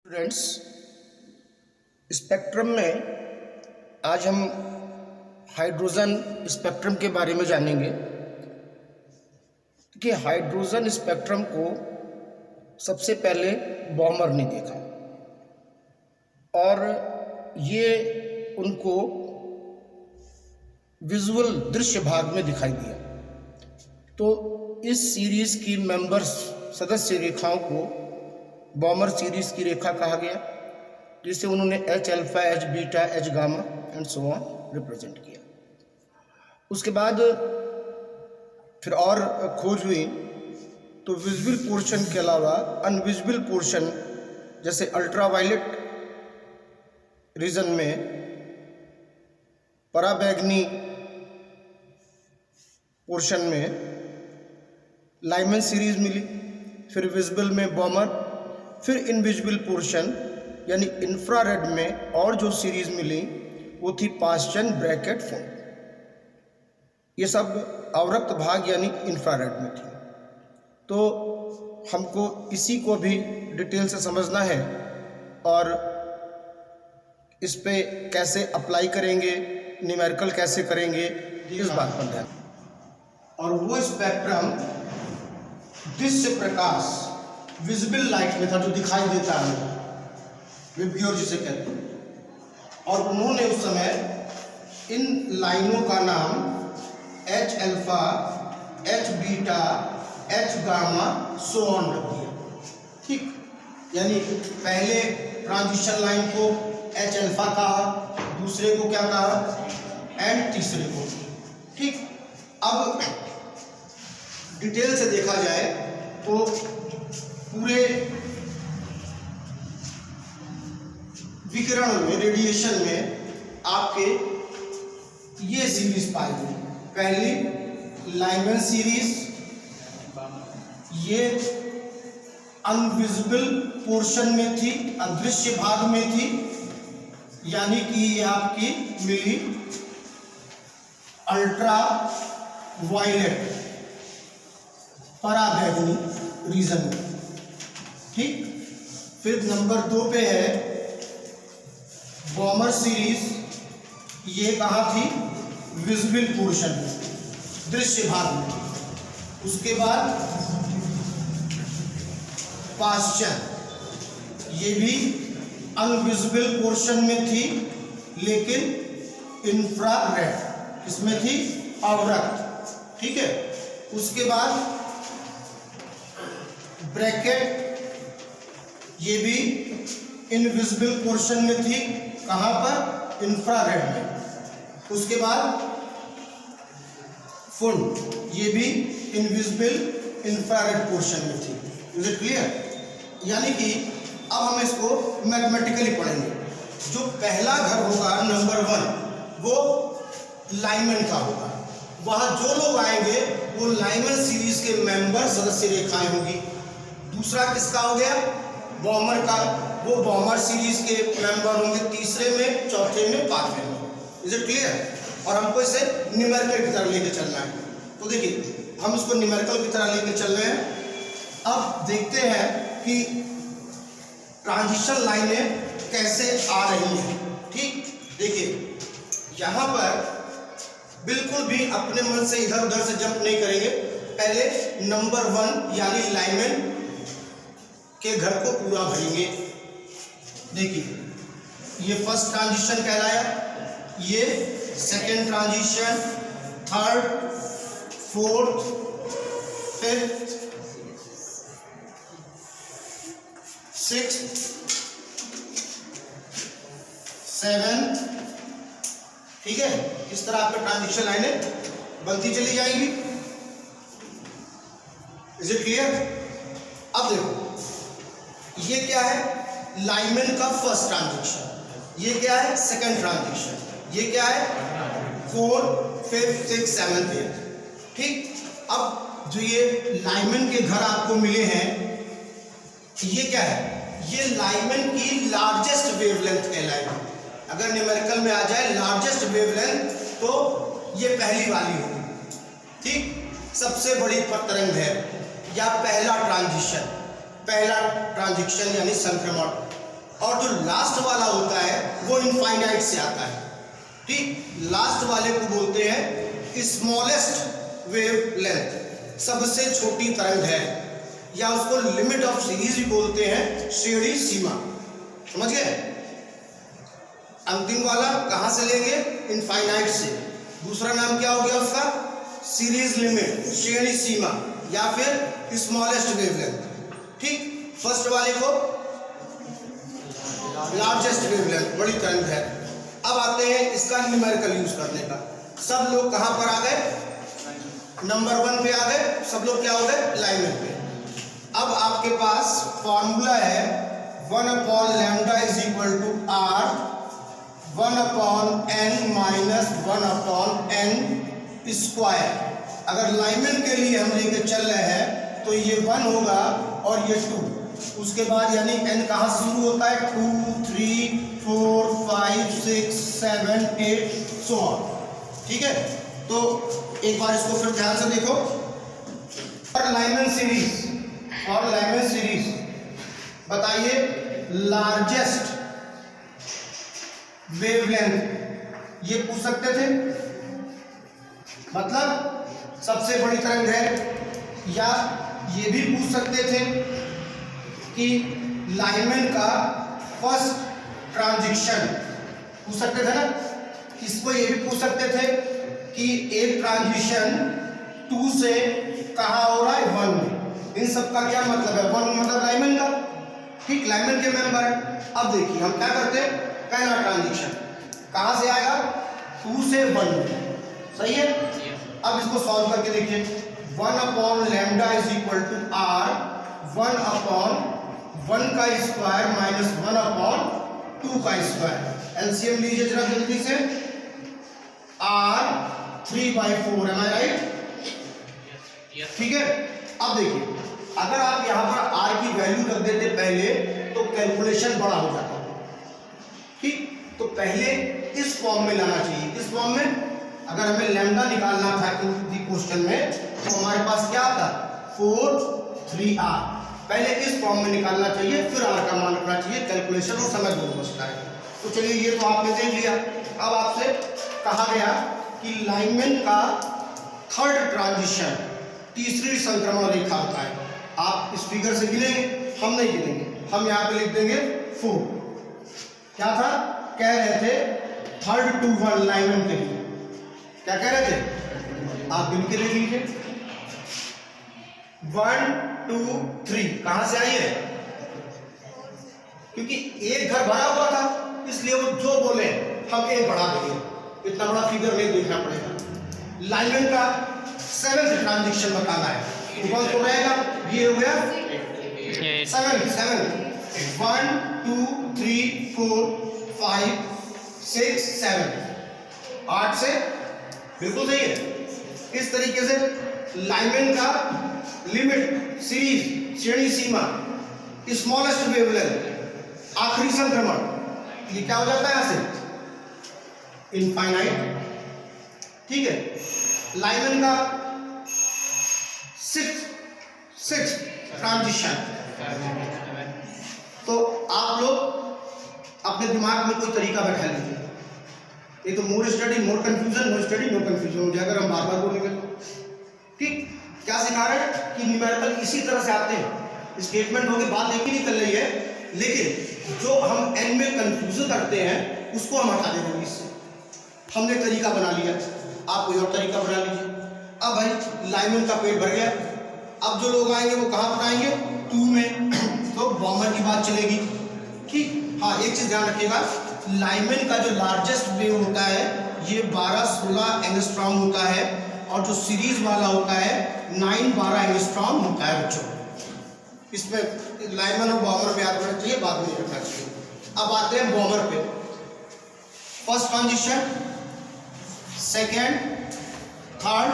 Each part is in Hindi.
स्टूडेंट्स, स्पेक्ट्रम में आज हम हाइड्रोजन स्पेक्ट्रम के बारे में जानेंगे कि हाइड्रोजन स्पेक्ट्रम को सबसे पहले बॉमर ने देखा और ये उनको विजुअल दृश्य भाग में दिखाई दिया। तो इस सीरीज की मेंबर्स सदस्य रेखाओं को बॉमर सीरीज की रेखा कहा गया, जिसे उन्होंने H alpha, H beta, H gamma and so on represent किया। उसके बाद फिर और खोज हुई तो विजिबल पोर्शन के अलावा अनविजिबल पोर्शन जैसे अल्ट्रावायलेट रीजन में पराबैंगनी पोर्शन में लाइमन सीरीज मिली, फिर विजिबल में बॉमर, फिर इनविजिबल पोर्शन यानी इंफ्रारेड में और जो सीरीज मिली वो थी पास्चन, ब्रैकेट, फोन। ये सब अवरक्त भाग यानी इंफ्रारेड में थी। तो हमको इसी को भी डिटेल से समझना है और इस पे कैसे अप्लाई करेंगे, न्यूमेरिकल कैसे करेंगे, इस बात पर ध्यान। और वो स्पेक्ट्रम दृश्य प्रकाश विजिबल लाइट में था, जो दिखाई देता है, विब्ग्योर जिसे कहते हैं। और उन्होंने उस समय इन लाइनों का नाम H alpha, H beta, H gamma so on रख दिया। ठीक, यानी पहले ट्रांजिशन लाइन को एच अल्फा कहा, दूसरे को क्या कहा, एंड तीसरे को। ठीक, अब डिटेल से देखा जाए तो पूरे विकिरण में, रेडिएशन में आपके ये सीरीज पाई गई। पहली लाइमन सीरीज, ये अनविजिबल पोर्शन में थी, अदृश्य भाग में थी, यानी कि ये आपकी मिली अल्ट्रा वायलेट पराबैंगनी रीजन में। ठीक, फिर नंबर 2 पे है बॉमर सीरीज, ये कहाँ थी, विजिबल पोर्शन में, दृश्य भाग में। उसके बाद पास्चन, ये भी अनविजिबल पोर्शन में थी लेकिन इंफ्रारेड इसमें थी, अवरक्त। ठीक है, उसके बाद ब्रैकेट, ये भी इनविजिबल पोर्शन में थी, कहाँ पर, इंफ्रारेड में। उसके बाद फुल, ये भी इनविजिबल इंफ्रारेड पोर्शन में थी। Is it clear? यानी कि अब हम इसको मैथमेटिकली पढ़ेंगे। जो पहला घर होगा नंबर 1, वो लाइमन का होगा। वहां जो लोग आएंगे वो लाइमन सीरीज के मेंबर सदस्य रेखाएं होगी। दूसरा किसका हो गया, बॉमर का, वो बॉमर सीरीज के मेंबर होंगे तीसरे में, चौथे में, पांचवें में। Is it clear? और हमको इसे न्यूमेरिकल की तरह लेके चलना है। तो देखिए, हम इसको न्यूमेरिकल की तरह लेके चल रहे हैं। अब देखते हैं कि ट्रांजिशन लाइनें कैसे आ रही हैं। ठीक, देखिए यहाँ पर बिल्कुल भी अपने मन से इधर उधर से जंप नहीं करेंगे। पहले नंबर 1 यानी लाइमन के घर को पूरा भरेंगे। देखिए, ये फर्स्ट ट्रांजिशन कहलाया, ये second transition, third, fourth, fifth, sixth, seventh. ठीक है, इस तरह आपके ट्रांजिशन लाइनें बनती चली जाएंगी। Is it clear? अब देखो, ये क्या है, लाइमन का फर्स्ट ट्रांजिशन, ये क्या है, सेकंड ट्रांजिशन, ये क्या है, 4, 5, 6, 7, 8। ठीक, अब जो ये लाइमन के घर आपको मिले हैं, ये क्या है, ये लाइमन की लार्जेस्ट वेवलेंथ कहलाएगी। अगर न्यूमेरिकल में आ जाए लार्जेस्ट वेवलेंथ तो ये पहली वाली होगी। ठीक, सबसे बड़ी तरंग है या पहला ट्रांजिशन यानी संक्रमण। और जो लास्ट वाला होता है वो इनफाइनाइट से आता है। ठीक, लास्ट वाले को बोलते हैं स्मॉलेस्ट वेव लेंथ, सबसे छोटी तरंग है, या उसको लिमिट ऑफ सीरीज भी बोलते हैं, श्रेणी सीमा। समझ गए? अंतिम वाला कहां से लेंगे? इनफाइनाइट से। दूसरा नाम क्या हो गया उसका? सीरीज लिमिट, श्रेणी सीमा, या फिर स्मॉलेस्ट वेवलेंथ। ठीक, फर्स्ट वाले को लार्जेस्ट वेवलेंथ, बड़ी तरंग है। अब आते हैं इसका न्यूमेरिकल यूज करने का। सब लोग कहां पर आ गए? नंबर 1 पे आ गए। सब लोग क्या हो गए? लाइनमैन पे। अब आपके पास फॉर्मूला है 1/λ is equal to r 1/n minus 1/n square. अगर लाइनमैन के लिए हम लेके चल रहे हैं तो ये 1 होगा और ये 2। उसके बाद यानी n कहाँ से शुरू होता है? 2, 3, 4, 5, 6, 7, 8 सो ऑन। ठीक है, तो एक बार इसको फिर ध्यान से देखो। फॉर लाइनमैन सीरीज बताइए लार्जेस्ट वेवलेंथ, ये पूछ सकते थे, मतलब सबसे बड़ी तरंग है, या ये भी पूछ सकते थे कि लाइनमैन का फर्स्ट ट्रांजिशन पूछ सकते थे ना। इसको ये भी पूछ सकते थे कि एक ट्रांजिशन 2 से कहाँ हो रहा है? 1 में। इन सब का क्या मतलब है? 1 मतलब लाइनमैन का। ठीक, लाइनमैन के मेंबर है। अब देखिए हम क्या करते हैं, पहला ट्रांजिशन कहाँ से आएगा? 2 से 1 में। सही है? अब इसको सॉल्व करके देखिए। 1/λ इज इक्वल टू r 1/1 का स्क्वायर माइनस 1/2 का स्क्वायर। एलसीएम लीजिए जरा जल्दी से। r 3/4, एम आई राइट? ठीक है, अब देखिए अगर आप यहाँ पर r की वैल्यू रख देते पहले तो कैलकुलेशन बड़ा हो जाता। ठीक, तो पहले इस फॉर्म में लाना चाहिए। इस फॉर्म में अगर हमें लैम्डा निकालना था क्वेश्चन में तो हमारे पास क्या आता? 4, 3r। पहले इस फॉर्म में निकालना चाहिए, फिर r का मान रखना चाहिए। कैलकुलेशन और समय दोनों बचता है। तो चलिए ये तो आपने देख लिया। अब आपसे कहा गया कि लाइनमैन का थर्ड ट्रांजिशन, तीसरी संक्रमण रेखा होता है। आप इस फिगर से गिनेंगे, हम नहीं गिनेंगे, हम यहाँ पे लिख देंगे 4। क्या था? कह रहे थे 3rd to 1 लाइनमैन के लिए। क्या कह रहे थे? आप गिन के देख लीजिए। 1, 2, 3 कहां से आई है? क्योंकि एक घर भरा हुआ था, इसलिए वो जो बोले हम एक बढ़ा देंगे। इतना बड़ा फिगर नहीं देखना पड़ेगा। लाइनमैन का 7th ट्रांजिशन बताना है। 1 तो रहेगा, ये हो गया 7। 1, 2, 3, 4, 5, 6, 7, 8 से बिल्कुल सही है। इस तरीके से लाइनमैन का लिमिट, सीरीज, श्रेणी सीमा, स्मॉलेस्ट वेवलेंथ, आखिरी संक्रमण, ये क्या हो जाता है यहां से? इनफाइनाइट। ठीक है, लाइनमैन का 6th ट्रांजिशन। तो आप लोग अपने दिमाग में कोई तरीका बैठा लीजिए। ये तो more study more confusion, more study no confusion हो जाएगा अगर हम बार बार बोलेंगे तो। ठीक, क्या सिखा रहे हैं कि न्यूमेरिकल इसी तरह से आते हैं। स्टेटमेंट होगी, बात एक ही निकल रही है, लेकिन जो हम एंड में कंफ्यूजन करते हैं उसको हम हटा देंगे। इससे हमने तरीका बना लिया, आप कोई और तरीका बना लीजिए। अब भाई लाइनमैन का पेट भर गया। अब जो लोग आएंगे वो कहाँ पर आएंगे? 2 में। तो बॉम्बर की बात चलेगी। ठीक, हाँ एक चीज ध्यान रखिएगा, लाइनमैन का जो लार्जेस्ट वेव होता है ये 12-16 एंगस्ट्रॉम होता है, और जो सीरीज वाला होता है 9-12 एंगस्ट्रॉम होता है बच्चों। इसमें लाइनमैन और बॉम्बर में याद रखना चाहिए, बाद में रखना चाहिए। अब आते हैं बॉम्बर पे। First transition, second, third,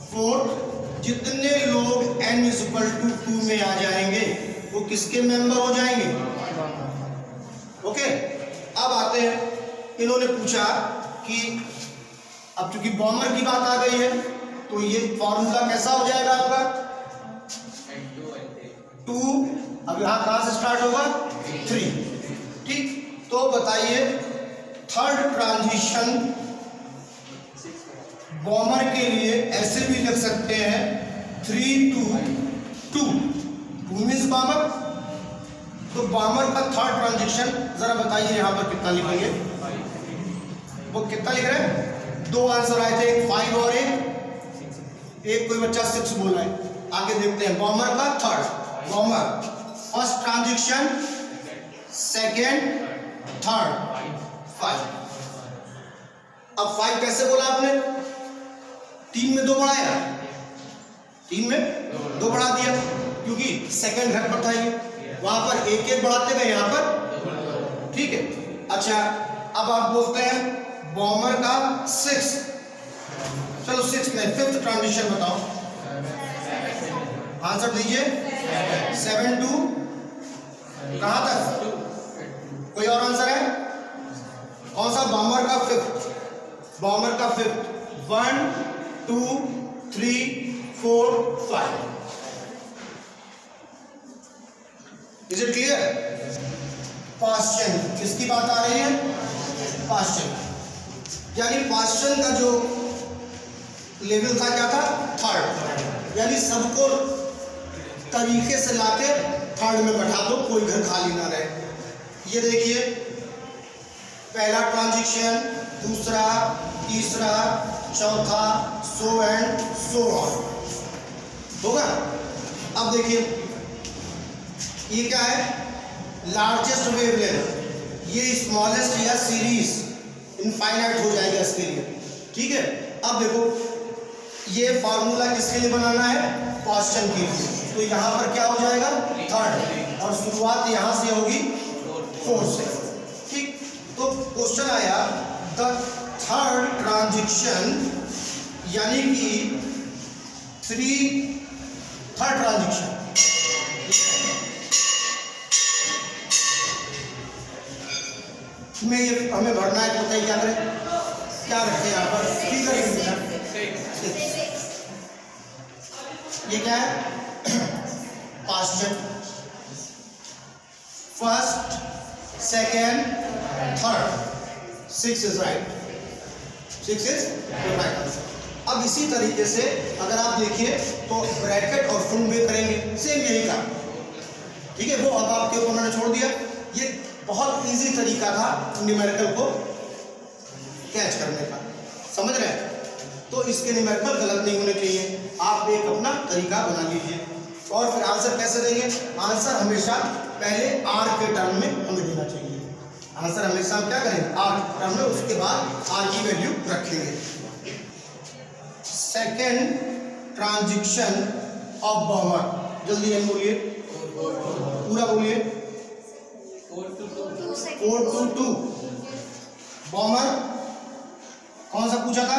fourth, जितने लोग n = 2 में आ जाएंगे वो किसके मेंबर हो जाएंगे? ओके, अब आते हैं, इन्होंने पूछा कि अब चूंकि बॉम्बर की बात आ गई है तो ये फॉर्मूला कैसा हो जाएगा आपका? 2, अब यहाँ कहाँ से स्टार्ट होगा? 3। ठीक, तो बताइए थर्ड ट्रांजिशन बॉमर के लिए ऐसे भी लिख सकते हैं 3 to 2 मीन्स बॉमर। तो बॉमर का थर्ड ट्रांजिशन जरा बताइए यहाँ पर कितना लिखेंगे, वो कितना लिख रहे हैं? 2 आंसर आए थे, एक 5 और एक कोई बच्चा 6 बोला है। आगे देखते हैं बॉमर का third. Baumer first transition, second, third, 5। अब 5 कैसे बोला आपने? 3 में 2 बढ़ाया, 3 में 2 बढ़ा दिया क्योंकि सेकेंड घर पर था ये, वहां पर एक एक बढ़ाते गए, यहाँ पर। ठीक है, अच्छा अब आप बोलते हैं बॉमर का 6, चलो 6 में 5th ट्रांजिशन बताओ, आंसर दीजिए। 7 to कहां तक? कोई और आंसर है? कौन सा? बॉमर का 5th, बॉमर का 5th। 1 2 3 4 5। Is it clear? Past tense, किसकी बात आ रही है? पास्ट टेंस, यानी पास्ट टेंस का जो लेवल था क्या था? थर्ड, यानी सबको तरीके से लाके थर्ड में बैठा दो, कोई घर खाली ना रहे। ये देखिए पहला ट्रांजिशन, दूसरा, तीसरा, चौथा, सो एंड सो ऑन होगा। अब देखिए ये क्या है? लार्जेस्ट वेवलेंथ, ये स्मॉलेस्ट या सीरीज इनफाइनाइट हो जाएगा इसके लिए। ठीक है, अब देखो ये फार्मूला किसके लिए बनाना है? पास्ट टेंस के लिए। तो यहाँ पर क्या हो जाएगा? थर्ड, और शुरुआत यहाँ से होगी 4 से। ठीक, तो क्वेश्चन आया द थर्ड ट्रांजिशन, यानी कि थर्ड ट्रांजिशन में ये हमें भरना है, तो बताइए क्या करें? क्या रखें यहाँ पर? फिगर। ये क्या है? Past tense, first, second, third, 6 is right, 6 is right answer. अब इसी तरीके से अगर आप देखिए तो ब्रैकेट और फुल में करेंगे सेम यही काम। ठीक है, वो अब आपके ऊपर मैंने छोड़ दिया। ये बहुत इजी तरीका था न्यूमेरिकल को कैच करने का, समझ रहे हैं? तो इसके न्यूमेरिकल गलत नहीं होने चाहिए, आप एक अपना तरीका बना लीजिए। और फिर आंसर कैसे देंगे? आंसर हमेशा पहले आर के टर्म में हमें देना चाहिए। आंसर हमेशा हम क्या करेंगे? आर के टर्म में, उसके बाद आर की वैल्यू रखेंगे। सेकेंड ट्रांजिशन ऑफ बॉमर, जल्दी एन बोलिए, पूरा बोलिए। 4 to 2 बॉमर कौन सा पूछा था?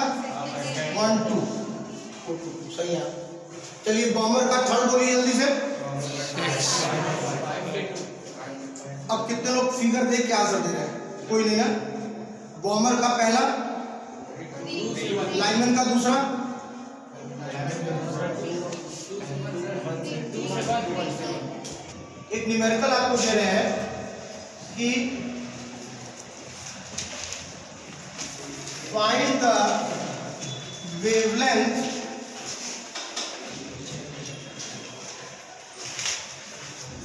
1 2 4 to 2 सही है। चलिए बॉमर का थर्ड बोलिए जल्दी से। अब कितने लोग फिगर देख के आंसर दे रहे हैं? कोई नहीं ना। बॉमर का पहला, लाइनमैन का दूसरा, एक न्यूमेरिकल आपको दे रहे हैं कि find the wavelength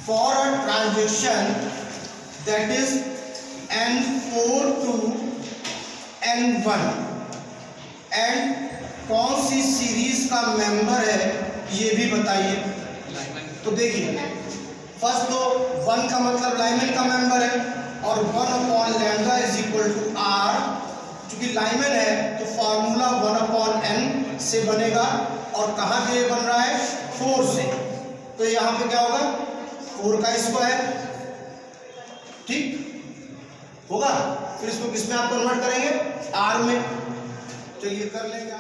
for a transition that is n4 to n1 and कौन सी सीरीज का मेंबर है ये भी बताइए। तो देखिए फर्स्ट तो 1 का मतलब लाइमन का मेंबर है और 1/λ इज इक्वल टू r, चूंकि लाइमन है तो फॉर्मूला 1/n से बनेगा और कहाँ के बन रहा है? 4 से। तो यहाँ पे क्या होगा? 4 का स्क्वायर, ठीक होगा। फिर इसको किस में आप कन्वर्ट करेंगे? r में। चलिए कर लेंगे।